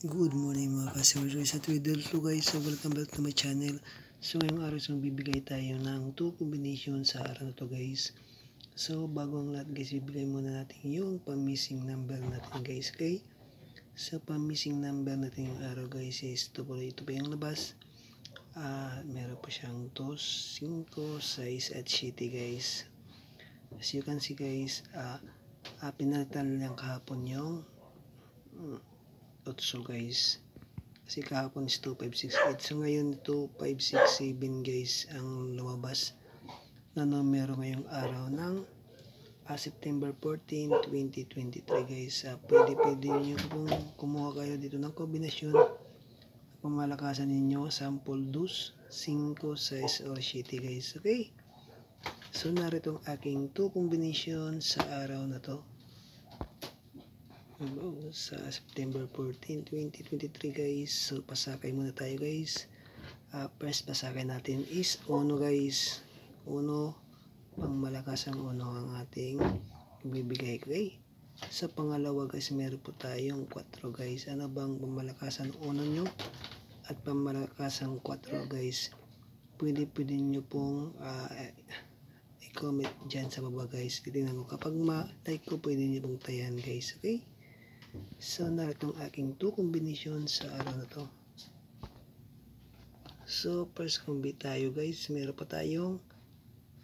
Good morning mga ka-soldiers at Twiddle to guys, so welcome back to my channel. So ngayong araw so bibigay tayo ng 2 combination sa araw na to guys. So bago ang lahat guys, bibigay muna natin yung pang-missing number natin guys, okay? So pang-missing number natin yung araw guys is ito pa yung labas. Meron po siyang 2, 5, 6 at 7 guys. As you can see guys, pinalitan lang kahapon yung 8 guys. Kasi kahapon is 2568. So ngayon 2567 guys ang lumabas na numero ngayong araw ng September 14, 2023 guys. Pwede nyo pong kumuha kayo dito ng kombinasyon. Kung malakasan ninyo, sample 2, 5, 6 or 7 guys. Okay? So narito ang aking 2 combination sa araw na to. Sa September 14, 2023 guys. So pasakay muna tayo guys. First pasakay natin is 1 guys. 1, pang malakas ang 1 ang ating ibibigay okay. Sa pangalawa guys, meron po tayong 4 guys. Ano bang pamalakasan 1 nyo at pamalakasan 4 guys? Pwede nyo pong i-comment dyan sa baba guys. Titignan ko kapag ma-like ko, pwede nyo pong tayan guys, okay? So narito ang aking 2 combination sa araw na to. So first combi tayo guys, meron pa tayong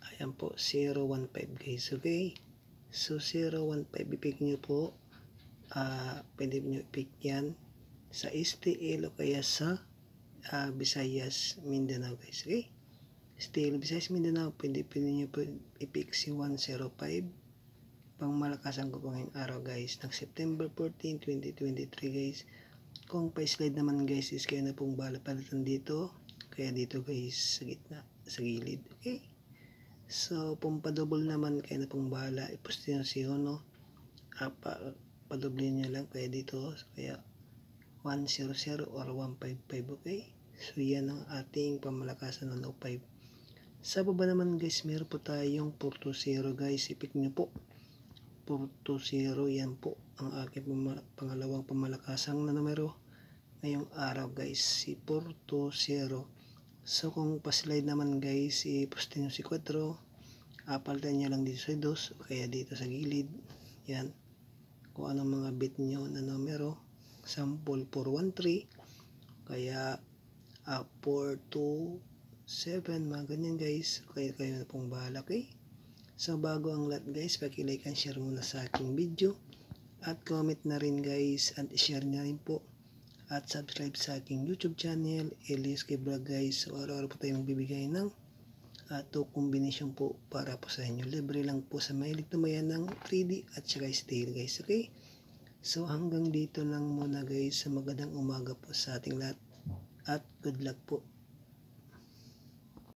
ayan po 015 guys, okay? So 015 i-pick nyo po, pwede nyo i-pick yan sa STL o kaya sa Visayas, Mindanao guys, okay? STL Visayas, Mindanao, pwede nyo po i-pick si 105. Pang malakasan ko po ngayong araw guys ng September 14, 2023 guys. Kung pa-slide naman guys is kayo na pong bahala palitan dito, kaya dito guys sa gitna, sa gilid, okay? So papadouble naman kayo na pong bahala, iposte nyo si Uno, padoble nyo lang kaya dito, kaya 100 or 155, okay? So yan ang ating pamalakasan ng 05. Sa baba naman guys, meron po tayong 420 guys, ipik nyo po 420, yan po ang aking pangalawang pamalakasang na numero ngayong araw guys, si 420. So kung pa-slide naman guys, i-poste nyo si 4, palitan nyo lang dito sa 2 o kaya dito sa gilid, yan kung anong mga bit nyo na numero, sample 413 kaya 427, mga ganyan guys, kaya kayo na pong bahala, okay? So bago ang lahat guys, paki-like and share muna sa aking video at comment na rin guys at share na rin po at subscribe sa aking YouTube channel Elias K Vlog guys. So araw-araw po tayong bibigay ng 2 combination po para po sa inyo. Libre lang po sa mahilig tumayan ng 3D at saka style guys, okay? So hanggang dito lang muna guys, sa magandang umaga po sa ating lahat at good luck po.